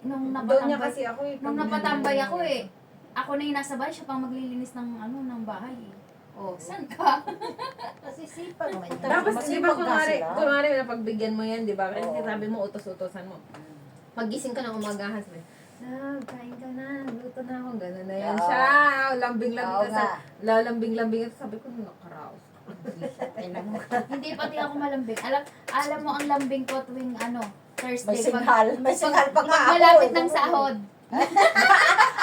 nung Doon niya napatambay, kasi ako eh. nung napatambay ako eh. Ako na yung nasa bahay, siya pang maglilinis ng ng bahay eh. Oh, saan ka? Kasi sipag man yan. Tapos, di ba, Masipag nga sila. kunwari, napagbigyan mo yan, di ba? Kasi Oo. sabi mo, utos-utosan mo. Magising ka ng umagahan, sabi, kain ka na, luto na ako, gano'n na yan Oo. siya. Lambing-lambing Oo ka nga. lalambing-lambing ito. Sabi ko, nakaraos. Ay, naku. Hindi pati ako malambing. Alam mo ang lambing ko tuwing Thursday. May signal. May signal pa nga ako. Malapit eh. ng sahod.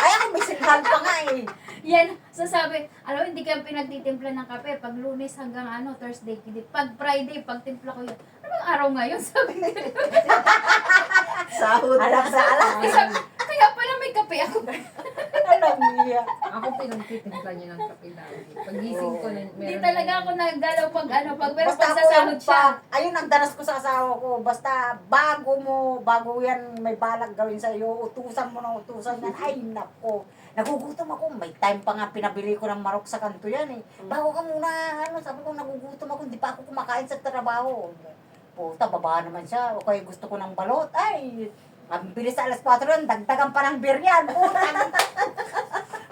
Ay, ako may signal pa nga eh. Yan, sasabi, alam mo, hindi ka pinagtitimpla ng kape pag Lunes hanggang Thursday. Hindi. Pag Friday, pag timpla ko yun. Anong araw ngayon? Sabi ko. Sahod. Alam sa alam. Kaya pala may kape ako. Alam niya. Ako pinagtitimpla niya ng kape lagi. Pagising ko, Hindi talaga ako naggalaw pag pero Basta pag ako sasahod siya. ayun ang danas ko sa asawa ko. Basta bago yan may balak gawin sa iyo, utusan mo ng utusan yan. Ay, nako. Nagugutom ako. May time pa nga pinabili ko ng marok sa kanto yan eh. Bago ka muna, sabi ko nagugutom ako. Hindi pa ako kumakain sa trabaho. Puta, baba naman siya. O kaya gusto ko ng balot. Ay, ang bilis sa alas 4 yun. Dagdagan pa ng beer yan. Puta.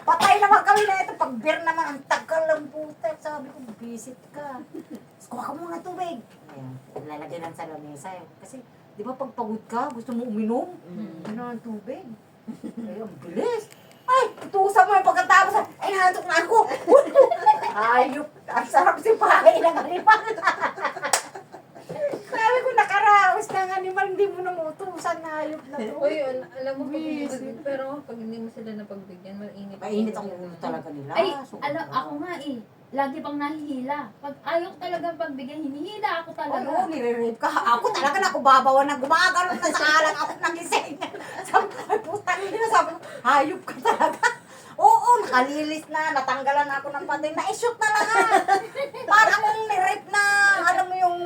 Patay naman kami na ito. Pag beer naman, ang tagal lang puta. Sabi ko, visit ka. Kuha ka muna tubig. Ayan, lalagyan lang sa lamesa eh. Kasi, di ba pag pagod ka, gusto mo uminom? Ano ng tubig? Ay, ang bilis. Ay, tutusan mo yung pagkatapos. Ay, nahatok na ako. Ayop. Ang sarap si pahay ng animal. Sabi ko, nakaraos ng animal. Hindi mo namutusan na ayop na to. Uy, alam mo, pero pag hindi mo sila napagbigyan, mainit. Mainit ang ulo talaga nila. Ay, Sobra. ako nga eh. Lagi pang nahihila. Pag ayaw ko talaga pagbigyan, hinihila ako Oo, talaga. nire-rape ka. Ako talaga nakubabawan na gumagano na sa alang ako nagising. Sabi ko, ay putang ina, sabi ko, hayop ka talaga. Oo, nakalilis na, natanggalan na ako ng panty, na-shoot na lahat. Parang nire-rape na, alam mo yung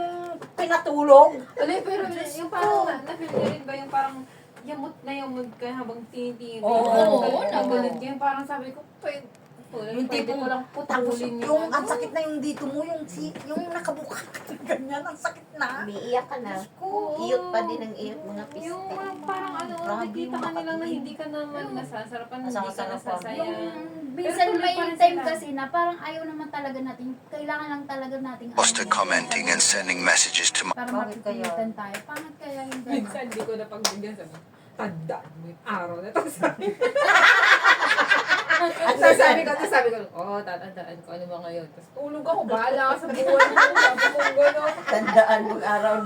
pinatulog. Alay, pero yung parang, na-feel niyo rin ba yung parang yamot ka habang tinitingin? Oo, nagalit yun. Parang sabi ko, Yung pwede tipong ko lang tapos putulin yung ang sakit na yung dito mo, yung nakabuka ganyan, ang sakit na. Umiiyak ka na. Oo. Iyot pa din ang iyot mga piste. Yung parang Grabe nakikita yung ka nilang na makati. hindi ka naman nasasarapan, hindi ka Nasasarapan. nasasaya. Minsan tuloy may pa rin time sila. kasi na parang ayaw naman talaga natin, kailangan lang talaga nating Poster commenting and sending messages to my para Bakit kaya? mapipilitan tayo. Pangit kaya yung gano'n? Minsan hindi ko napagbigyan sabi, tandaan mo yung araw na ito. At sabi ko, tatandaan ko ano ba ngayon. Tapos tulog ako, bahala ka sa buhay mo. Sabi ko gano'n. Tandaan mo araw